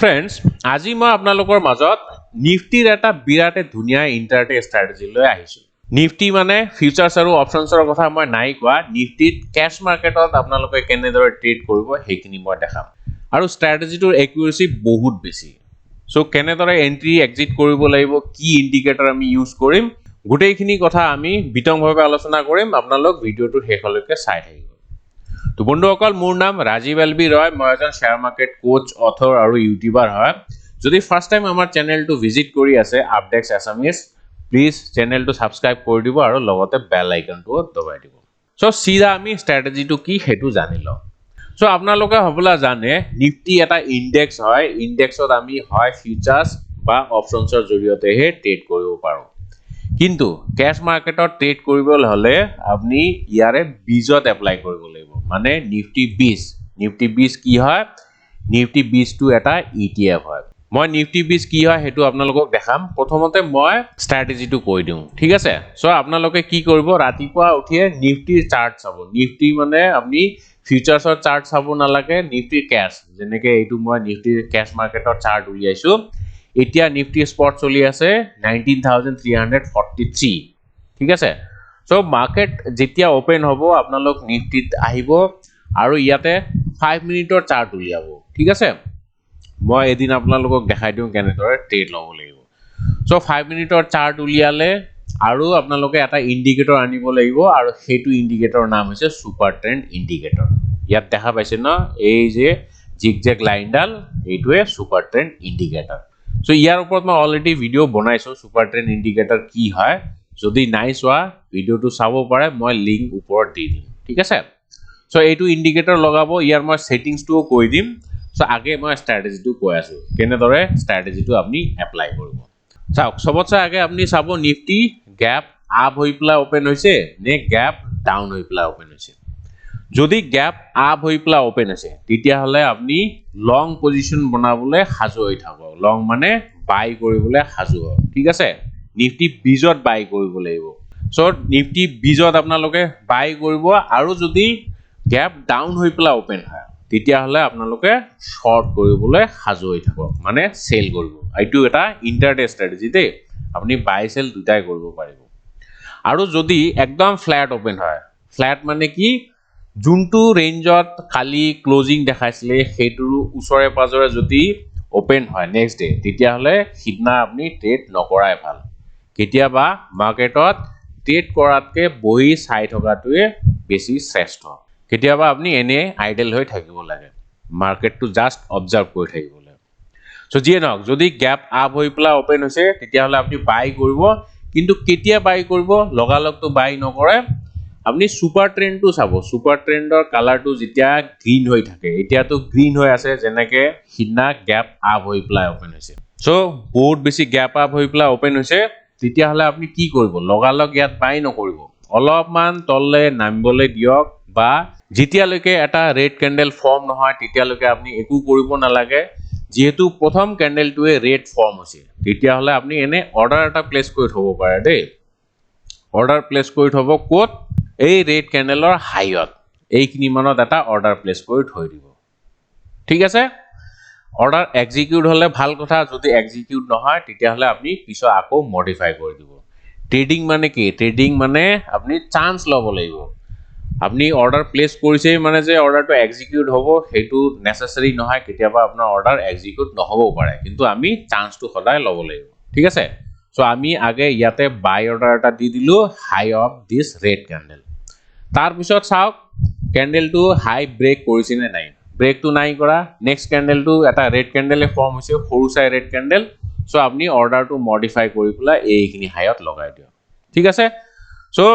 friends আজি মই আপোনালোকৰ মাজত নিফটিৰ এটা বিৰাটে ধুনিয়া ইন্টাৰডে ষ্ট্ৰেটেজি লৈ আহিছো নিফটি মানে ফিউচাৰ্স আৰু অপশনছৰ কথা মই নাই কোৱা নিফটিত ক্যাশ মাৰ্কেটত আপোনালোকে কেনেদৰে ট্ৰেড কৰিব হেখিনি মই দেখাম আৰু ষ্ট্ৰেটেজিটোৰ একুৰেসি বহুত বেছি সো কেনেদৰে এন্ট্ৰি এক্সিট কৰিব লাগিব কি ইন্ডিকেটৰ আমি ইউজ কৰিম গুটেইখিনি কথা আমি বিতংভাৱে আলোচনা কৰিম আপোনালোক ভিডিওটো শেষলৈকে চাই থাকিব तो বন্ধুসকল মোৰ নাম ৰাজীৱ এলবি ৰয় মই এজন শেয়াৰ মাৰ্কেট কোচ অথৰ আৰু ইউটিউবাৰ হয় যদি ফাৰ্স্ট টাইম আমাৰ চেনেলটো ভিজিট কৰি আছে Updex Assamese প্লিজ চেনেলটো সাবস্ক্ৰাইব কৰি দিব আৰু লগতে বেল আইকনটো দবাই দিব সো সিধা আমি ষ্ট্ৰেটেজিটো কি হেতু জানি লও সো আপোনালোকে হবলা জানে নিফটি এটা ইনডেক্স হয় ইনডেক্সত আমি হয় ফিউচাৰ্স বা অপশনছৰ জৰিয়তে হে ট্ৰেড কৰিব পাৰো কিন্তু ক্যাশ মাৰ্কেটত ট্ৰেড কৰিবলৈ হলে আপুনি ইয়াৰে বিজত এপ্লাই কৰিব লাগিব মানে নিফটি বিজ কি হয় নিফটি বিজ টু এটা ETF হয় মই নিফটি বিজ কি হয় হেতু আপোনালোকক দেখাম প্ৰথমতে মই ষ্ট্ৰেটেজিটো কৈ দিও ঠিক আছে সো আপোনালোকে কি কৰিব ৰাতিপুৱা উঠিয়ে নিফটিৰ চাৰ্ট চাব নিফটি মানে আপুনি ফিউচাৰ্সৰ চাৰ্ট চাব নালাগে নিফটি ক্যাশ যেনেকে এইটো মই নিফটি ক্যাশ মাৰ্কেটৰ চাৰ্ট উলিয়াইছো এতিয়া নিফটি স্পট চলি আছে 19343 ঠিক আছে সো মার্কেট যেতিয়া ওপেন হ'ব আপোনালোক নিফটিত আহিব আৰু ইয়াতে 5 মিনিটৰ চাৰ্ট উলিয়াব ঠিক আছে মই এদিন আপোনালোকক দেখাই দিও কেনেদৰে ট্ৰেড লব লাগিব সো 5 মিনিটৰ চাৰ্ট উলিয়ালে আৰু আপোনালোকে এটা ইন্ডিকেটৰ আনিব লাগিব আৰু হেতু ইন্ডিকেটৰ নাম হৈছে সুপাৰ ট্ৰেন্ড ইন্ডিকেটৰ ইয়াত দেখা পাইছে ন এই যে জিগজেগ লাইনডাল এইটোৱে সুপাৰ ট্ৰেন্ড ইন্ডিকেটৰ সো ইয়াৰ ওপৰত মই অলৰেডি ভিডিও বনাইছো সুপাৰ ট্ৰেন্ড ইন্ডিকেটৰ কি হয় যদি নাই সোৱা ভিডিওটো চাব পাৰে মই লিংক ওপৰত দি দিম ঠিক আছে সো এইটো ইন্ডিকেটৰ লগাব ইয়াৰ মই সেটিংছটো কৈ দিম সো আগে মই ষ্ট্ৰেটেজিটো কৈ আছো কেনেদৰে ষ্ট্ৰেটেজিটো আপুনি এপ্লাই কৰিব চাওক সবতছে আগে আপুনি চাব নিফটি গ্যাপ আপ হৈ প্লা ওপেন হৈছে নে গ্যাপ ডাউন হৈ প্লা ওপেন হৈছে যদি গ্যাপ আপ হৈ প্লা ওপেন হৈছে তেতিয়া হলে আপুনি লং পজিশন বনাবলৈ হাজু হৈ থাকক লং মানে বাই কৰিবলৈ হাজু হয় ঠিক আছে নিফটি বিজত বাই কৰিব লাগিব সো নিফটি বিজত আপোনালোকে বাই কৰিব আৰু যদি গ্যাপ ডাউন হৈ প্লা ওপেন হয় তেতিয়া হলে আপোনালোকে শর্ট কৰিবলৈ হাজু হৈ থাকক মানে সেল কৰিব এইটো এটা ইন্টাৰডে ষ্ট্ৰেটেজি দে আপুনি বাই সেল দুটাই কৰিব পাৰিব আৰু যদি একদম ফ্ল্যাট ওপেন হয় ফ্ল্যাট মানে কি যোনটো ৰেঞ্জত খালি ক্লোজিং দেখাইছিলে হেতুৰ উছৰে পাজৰে যদি ওপেন হয় নেক্সট ডে তেতিয়া হলে হিডনা আপুনি ট্ৰেড নকৰাই ভাল কেতিয়াবা মাৰ্কেটত ট্ৰেড কৰাতকে বহি চাই থকাটোৱে বেছি শ্ৰেষ্ঠ কেতিয়াবা আপুনি এনে আইডল হৈ থাকিব লাগে মাৰ্কেটটো জাস্ট অবজাৰ্ভ কৰি থাকিব লাগে সো যিয়ে নহক যদি গ্যাপ আপ হৈ প্লা ওপেন হৈছে তেতিয়া হলে আপুনি বাই কৰিব কিন্তু কেতিয়া বাই কৰিব লগালগটো বাই নকৰে আপুনি সুপাৰ ট্ৰেন্ডটো চাব সুপাৰ ট্ৰেন্ডৰ কালাৰটো যেতিয়া গ্ৰীন হৈ থাকে এতিয়াটো গ্ৰীন হৈ আছে যেনেকে হিডনা গ্যাপ আপ হৈ প্লা ওপেন হৈছে সো বহুত বেছি গ্যাপ আপ হৈ প্লা ওপেন হৈছে তেতিয়া হলে আপুনি কি কৰিব লগালগ ইয়াত বাই নকৰিব অলপমান তললে নামিবলৈ দিয়ক বা যেতিয়ালৈকে এটা ৰেড ক্যান্ডেল ফৰ্ম নহয় তেতিয়ালৈকে আপুনি একো কৰিব নালাগে যেহেতু প্ৰথম ক্যান্ডেলটোৱে ৰেড ফৰ্ম হৈছে তেতিয়া হলে আপুনি এনে অৰ্ডাৰ এটা প্লেস কৰি থব পাৰে দে অৰ্ডাৰ প্লেস কৰি থব কোত এই ৰেড ক্যান্ডেলৰ হাইত এইখিনি মানত এটা অৰ্ডাৰ প্লেস কৰি থৈ দিব ঠিক আছে অৰ্ডাৰ এক্সিকিউট হলে ভাল কথা যদি এক্সিকিউট নহয় তেতিয়া হলে আপুনি পিছত আকৌ মডিফাই কৰি দিব ট্ৰেডিং মানে কি ট্ৰেডিং মানে আপুনি চান্স লব লাগিব আপনি অৰ্ডাৰ প্লেস কৰিছে মানে যে অৰ্ডাৰটো এক্সিকিউট হ'ব হেতু নেসেসাৰি নহয় কেতিয়াবা আপোনাৰ অৰ্ডাৰ এক্সিকিউট নহব পাৰে কিন্তু আমি চান্সটো সদায় লব লাগিব ঠিক আছে সো আমি আগে ইয়াতে বাই অর্ডার এটা দি দিলো হাই অফ দিস রেড ক্যান্ডেল তাৰ পিছত চাওক ক্যান্ডেলটো হাই ব্ৰেক কৰিছে নে নাই ব্ৰেকটো নাই কৰা নেক্সট ক্যান্ডেলটো এটা ৰেড ক্যান্ডেলে ফৰ্ম হৈছে সৰু চাই ৰেড ক্যান্ডেল সো আপনি অৰ্ডাৰটো মডিফাই কৰি পেলাই এইখিনি হাইত লগাই দিও ঠিক আছে সো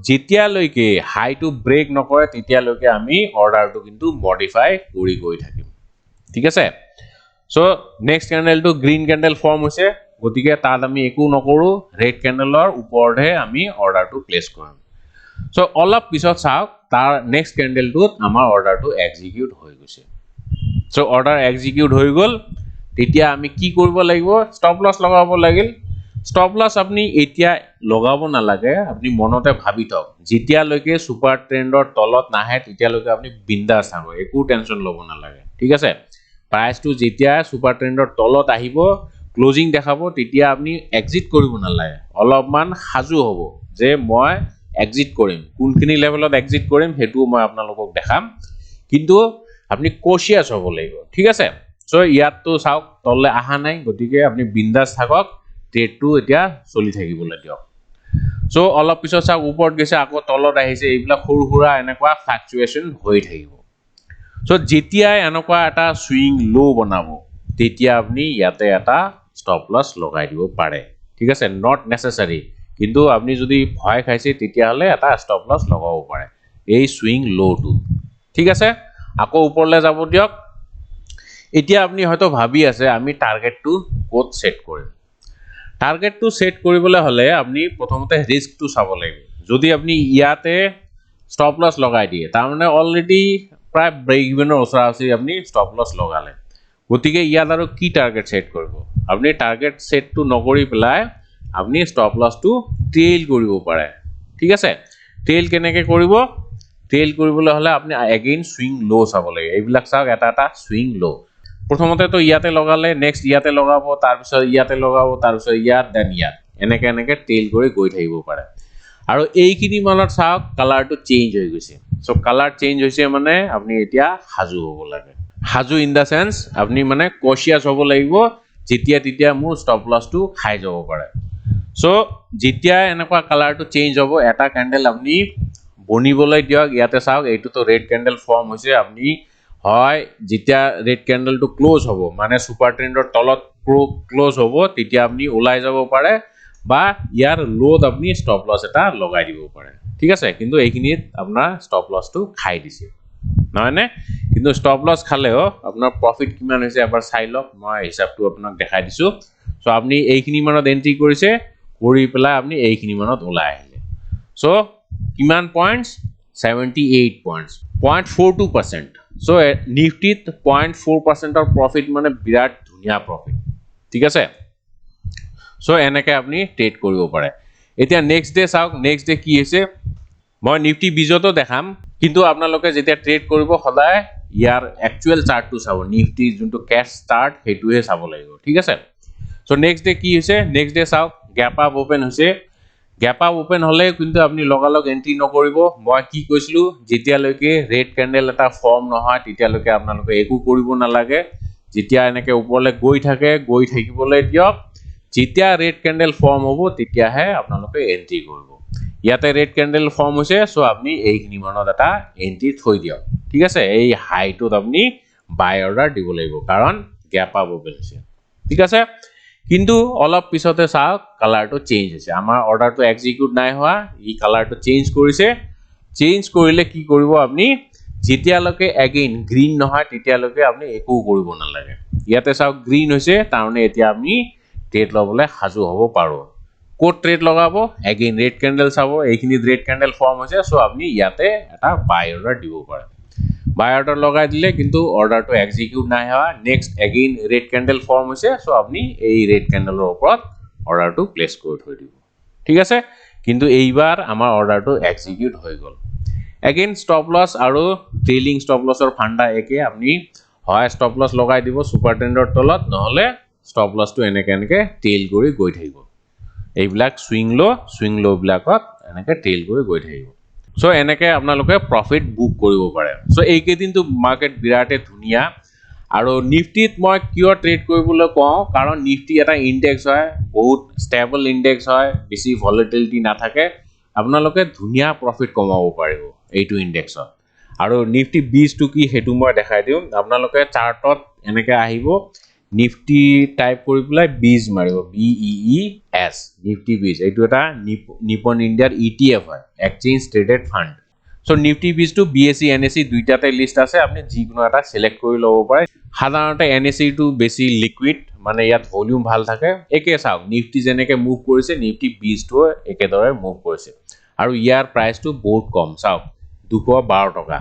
যেতিয়ালৈকে হাইটো ব্ৰেক নকৰে তেতিয়ালৈকে আমি অৰ্ডাৰটো কিন্তু মডিফাই কৰি গৈ থাকিম ঠিক আছে সো নেক্সট ক্যান্ডেলটো গ্ৰীন ক্যান্ডেল ফৰ্ম হৈছে গতিকে তাত আমি একো নকৰো ৰেড ক্যান্ডেলৰ ওপৰতে আমি অৰ্ডাৰটো প্লেস কৰিম সো অলপ পিছত চাওক তাৰ নেক্সট ক্যান্ডেলটোত আমাৰ অৰ্ডাৰটো এক্সিকিউট হৈ গৈছে সো অৰ্ডাৰ এক্সিকিউট হৈ গল তেতিয়া আমি কি কৰিব লাগিব ষ্টপ লছ লগাব লাগিল ষ্টপ লছ আপনি এতিয়া লগাব নালাগে আপনি মনতে ভাবি থক যেতিয়ালৈকে সুপাৰ ট্ৰেন্ডৰ তলত নাহে তেতিয়ালৈকে আপনি বিন্দাস থাকক একো টেনশন লব নালাগে ঠিক আছে প্ৰাইচটো যেতিয়া সুপাৰ ট্ৰেণ্ডৰ তলত আহিব ক্লোজিং দেখাব তেতিয়া আপুনি এক্সিট কৰিব নালাগে অলপমান সাজু হ'ব যে মই এক্সিট কৰিম কোনখিনি লেভেলত এক্সিট কৰিম হেতু মই আপোনালোকক দেখাম কিন্তু আপনি কশিয়াস হ'ব লাগিব ঠিক আছে সো ইয়াত তো চাওক তললে আহা নাই গতিকে আপনি বিন্দাস থাকক ট্ৰেডটো এতিয়া চলি থাকিবলৈ দিয়ক সো অলপ পিছত চাওক ওপৰত গৈছে আকৌ তলত আহিছে এইবিলাক সৰু সৰু এনেকুৱা ফ্লাকচুৱেচন হৈ থাকিব সো যেতিয়া এনেকুৱা এটা সুইং লো বনাব তেতিয়া আপনি ইয়াতে এটা স্টপ লস লগাই দিব পাৰে ঠিক আছে নট নেসেসারি কিন্তু আপনি যদি ভয় খাইছে তেতিয়া হলে এটা স্টপ লস লগাব পাৰে এই সুইং লো টু ঠিক আছে আকৌ ওপৰলৈ যাব দিয়ক এতিয়া আপনি হয়তো ভাবি আছে আমি টাৰ্গেটটো কোড সেট কৰিম টাৰ্গেটটো সেট কৰিবলৈ হলে আপনি প্ৰথমতে ৰিস্কটো চাব লাগিব যদি আপনি ইয়াতে স্টপ লস লগাই দিয়ে তাৰ মানে অলৰেডি প্ৰায় ব্ৰেক ইভেনৰ ওচৰা-ওচৰি আপনি স্টপ লস লগালে গতিকে ইয়াত আৰু কি টাৰ্গেট সেট কৰিব আপনি টাৰ্গেট সেটটো নকৰি পেলাই আপনি স্টপ লসটো ট্ৰেইল কৰিব পাৰে ঠিক আছে ট্ৰেইল কেনেকৈ কৰিব ট্ৰেইল কৰিবলৈ হলে আপনি এগেইন সুইং লো চাব লাগে এইবিলাক চাওক এটা এটা সুইং লো প্ৰথমতে তো ইয়াতে লগালে নেক্সট ইয়াতে লগাব তাৰ পিছত ইয়াতে লগাব তাৰ পিছত ইয়াত দেন ইয়াত এনেকৈ এনেকৈ ট্ৰেইল কৰি গৈ থাকিব পাৰে আৰু এইখিনি মানত চাওক কালাৰটো চেঞ্জ হৈ গৈছে সো কালাৰ চেঞ্জ হৈছে মানে আপনি এতিয়া হাজু হ'ব লাগে হাজু ইন দা সেন্স আপনি মানে কশিয়াস হ'ব লাগিব যেতিয়া তেতিয়া মোৰ স্টপ লসটো খাই যাব পাৰে সো যেতিয়া এনেকুৱা কালাৰটো চেঞ্জ হ'ব এটা ক্যান্ডেল আপনি বনিবলৈ দিয়ক ইয়াতে চাওক এইটো তো ৰেড ক্যান্ডেল ফৰ্ম হৈছে আপনি হয় যেতিয়া ৰেড ক্যান্ডেলটো ক্লোজ হ'ব মানে সুপাৰ ট্ৰেণ্ডৰ তলত ক্লোজ হ'ব তেতিয়া আপনি ওলাই যাব পাৰে বা ইয়াৰ লোত আপনি স্টপ লস এটা লগাই দিব পাৰে ঠিক আছে কিন্তু এইখিনিত আপোনাৰ স্টপ লসটো খাই দিছে নহয় নে কিন্তু স্টপ লস খালেও আপোনাৰ প্ৰফিট কিমান হৈছে এবাৰ চাই লওক মই হিসাবটো আপোনাক দেখাই দিছো সো আপনি এইখিনি মানত এন্ট্ৰি কৰিছে কৰি পেলাই আপনি এইখিনি মানত ওলাই আহিলে সো কিমান পয়েন্টস 78 পয়েন্টস 0.42% সো নিফটিত 0.4% অৰ প্ৰফিট মানে বিৰাট ধুনিয়া প্ৰফিট ঠিক আছে সো এনেকৈ আপনি ট্ৰেড কৰিব পাৰে এতিয়া নেক্সট ডে চাওক নেক্সট ডে কি হৈছে মই নিফটি বিজতো দেখাম কিন্তু আপোনালোকে যেতিয়া ট্ৰেড কৰিব সদায় ইয়াৰ একচুয়াল চাৰ্টটো চাব নিফটি যোনটো ক্যাশ চাৰ্ট হেতুহে চাব লাগিব ঠিক আছে সো নেক্সট ডে কি হৈছে নেক্সট ডে চাওক গ্যাপ আপ ওপেন হৈছে গ্যাপ আপ ওপেন হলে কিন্তু আপনি লগালগ এন্ট্ৰি নকৰিব মই কি কৈছিলো যেতিয়ালৈকে ৰেড ক্যান্ডেল এটা ফৰ্ম নহয় তেতিয়ালৈকে আপোনালোকে একো কৰিব নালাগে যেতিয়া এনেকে ওপৰলৈ গৈ থাকে গৈ থাকিবলৈ দিয়ক যেতিয়া ৰেড ক্যান্ডেল ফৰ্ম হ'ব তেতিয়াহে আপোনালোকে এন্ট্ৰি কৰিব ইয়াতে ৰেড ক্যান্ডেল ফৰ্ম হৈছে সো আপনি এইখিনি মানত এটা এন্ট্ৰি থৈ দিয়ক ঠিক আছে এই হাইটোত আপনি বাই অৰ্ডাৰ দিব লাগিব কাৰণ গ্যাপ আপ ওপেন হৈছে ঠিক আছে কিন্তু অলপ পিছতে চাওক কালাৰটো চেঞ্জ হৈছে আমাৰ অৰ্ডাৰটো এক্সিকিউট নাই হোৱা ই কালাৰটো চেঞ্জ কৰিছে চেঞ্জ কৰিলে কি কৰিব আপনি যেতিয়ালৈকে এগেইন গ্ৰীন নহয় তেতিয়ালৈকে আপনি একো কৰিব নালাগে ইয়াতে চাওক গ্ৰীন হৈছে তাৰমানে এতিয়া আপনি ট্ৰেড লবলৈ হাজু হ'ব পাৰো কোড ট্ৰেড লগাব এগেইন ৰেড ক্যান্ডেল চাব এইখিনি ৰেড ক্যান্ডেল ফৰ্ম হৈছে সো আপনি ইয়াতে এটা বাই অৰ্ডাৰ দিব পাৰে বাই অৰ্ডাৰ লগাই দিলে কিন্তু অৰ্ডাৰটো এক্সিকিউট নাই হোৱা next again red candle form হৈছে সো আপনি এই ৰেড ক্যান্ডেলৰ ওপৰত অৰ্ডাৰটো প্লেস কৰি থৈ দিব ঠিক আছে কিন্তু এইবাৰ আমাৰ অৰ্ডাৰটো এক্সিকিউট হৈ গল এগেইন স্টপ লস আৰু ট্ৰেইলিং স্টপ লসৰ ফান্ডা একে আপনি হয় স্টপ লস লগাই দিব সুপাৰ ট্ৰেণ্ডৰ তলত নহলে স্টপ লসটো এনেকে টেইল কৰি গৈ থাকিব এইবিলাক সুইং লো বিলাকত এনেকে টেইল কৰি গৈ থাকিব সো এনেকে আপোনালোকে প্ৰফিট বুক কৰিব পাৰে সো এইকেইদিনটো মাৰ্কেট বিৰাটে ধুনিয়া আৰু নিফটিত মই কিয় ট্ৰেড কৰিবলৈ কওঁ কাৰণ নিফটি এটা ইনডেক্স হয় বহুত ষ্টেবল ইনডেক্স হয় বেছি ভলাটিলিটি নাথাকে আপোনালোকে ধুনিয়া প্ৰফিট কমাব পাৰিব এইটো ইনডেক্সত আৰু নিফটি বিজ টু কি হেতু মই দেখাই দিও আপোনালোকে চাৰ্টত এনেকে আহিব নিফটি টাইপ কৰি পেলাই বিজ মাৰিব BEES নিফটি বিজ এইটো এটা নিপন ইণ্ডিয়াৰ ETF হয় exchange traded fund so Nifty বিজ টু BSE NSE দুইটাতে লিষ্ট আছে আপনি যিকোনো এটা সিলেক্ট কৰি লব পাৰে সাধাৰণতে NSE টু বেছি লিকুইড মানে ইয়াত ভলিউম ভাল থাকে একে চাওক নিফটি যেনেকে মুভ কৰিছে নিফটি বিজ টু একেদৰে মুভ কৰিছে আৰু ইয়াৰ প্ৰাইসটো বহুত কম চাওক 212 টকা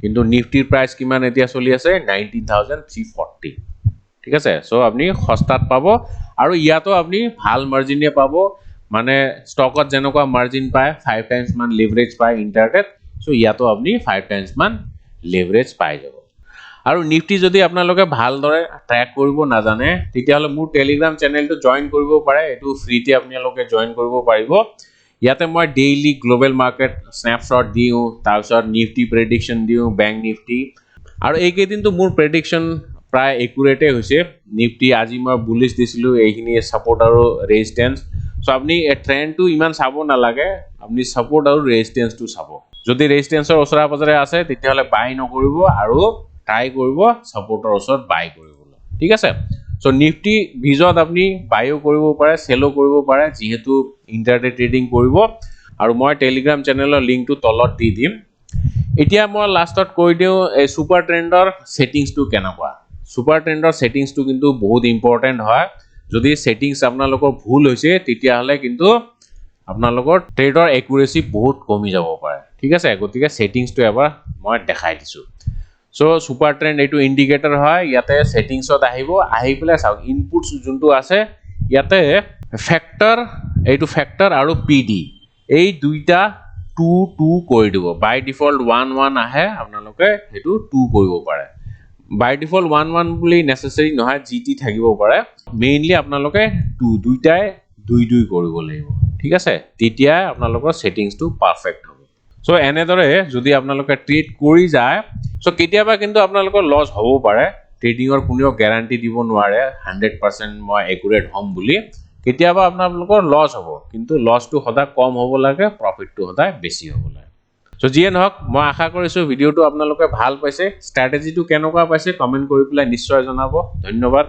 কিন্তু নিফটিৰ প্ৰাইস কিমান এতিয়া চলি আছে 19340 ঠিক আছে সো আপনি সস্তাত পাব আৰু ইয়াতো আপনি ভাল মাৰ্জিনে পাব মানে ষ্টকত যেনেকুৱা মাৰ্জিন পায় 5 টাইমছ মান লিভাৰেজ পায় ইন্টাৰডেত সো ইয়াতো আপনি 5 টাইমছ মান লিভাৰেজ পাই যাব আৰু নিফটি যদি আপোনালোকে ভালদৰে ট্ৰেক কৰিব নাজানে তেতিয়াহলে মোৰ টেলিগ্ৰাম চেনেলটো জয়েন কৰিব পাৰে এটো ফ্ৰীতে আপোনালোকে জয়েন কৰিব পাৰিব ইয়াতে মই ডেইলি গ্লোবাল মাৰ্কেট স্ন্যাপশ্বট দিও তাৰপিছত নিফটি প্ৰেডিকচন দিও ব্যাংক নিফটি আৰু এইকেইদিনটো মোৰ প্ৰেডিকচন প্ৰায় একুৰেটে হৈছে নিফটি আজি মই বুলিশ দিছিলো এইখিনি সাপোৰ্ট আৰু ৰেজিস্ট্যান্স সো আপনি ট্ৰেন্ডটো ইমান চাব নালাগে আপনি সাপোৰ্ট আৰু ৰেজিস্ট্যান্সটো চাব যদি ৰেজিস্ট্যান্সৰ ওচৰা পাজৰে আছে তেতিয়াহলে বাই নকৰিব আৰু ট্ৰাই কৰিব সাপোৰ্টৰ ওচৰত বাই কৰিবলৈ ঠিক আছে সো নিফটি ভিজত আপনি বাইও কৰিব পাৰে সেলো কৰিব পাৰে যেহেতু ইন্টাৰডে ট্ৰেডিং কৰিব আৰু মই টেলিগ্ৰাম চেনেলৰ লিংকটো তলত দি দিম এতিয়া মই লাষ্টত কৈ দিও এই সুপাৰ ট্ৰেন্ডৰ সেটিংসটো কেনেকুৱা সুপাৰ ট্ৰেন্ডৰ সেটিংসটো কিন্তু বহুত ইম্পৰ্টেন্ট হয় যদি সেটিংস আপোনালোকৰ ভুল হৈছে তেতিয়াহলে কিন্তু আপোনালোকৰ ট্ৰেডৰ একুৰেসি বহুত কমি যাব পাৰে ঠিক আছে গতিকে সেটিংসটো এবাৰ মই দেখাই দিছো সো সুপাৰ ট্ৰেন্ড এটো ইন্ডিকেটৰ হয় ইয়াতে সেটিংসত আহিব আহি পেলে চাও ইনপুটস যোনটো আছে ইয়াতে ফ্যাক্টৰ আৰু পিডি এই দুইটা 2 2 কৰি দিব বাই ডিফল্ট 1 1 আহে আপোনালোকে হেতু 2 কৰিব পাৰে বাই ডিফল্ট 1 1 বুলি নেসেসাৰি নহয় জিটি থাকিব পাৰে মেইনলি আপোনালোকে 2 দুইটাই 2 2 কৰিব লাগিব ঠিক আছে তেতিয়া আপোনালোকৰ সেটিংসটো পাৰফেক্ট হ'ব সো এনেদৰে যদি আপোনালোকে ট্ৰেড কৰি যায় সো কেতিয়াবা কিন্তু আপোনালোকৰ লস হ'ব পাৰে ট্ৰেডিংৰ কোনেও গ্যাৰান্টি দিব নোৱাৰে 100% মই একুৰেট হ'ম বুলি কেতিয়াবা আপোনালোকৰ লস হ'ব কিন্তু লসটো সদা কম হ'ব লাগে প্ৰফিটটো সদা বেছি হ'ব লাগে সো যিয়ে নহক মই আশা কৰিছো ভিডিওটো আপোনালোকে ভাল পাইছে ষ্ট্ৰেটেজিটো কেনেকুৱা পাইছে কমেন্ট কৰি পেলাই নিশ্চয় জনাব ধন্যবাদ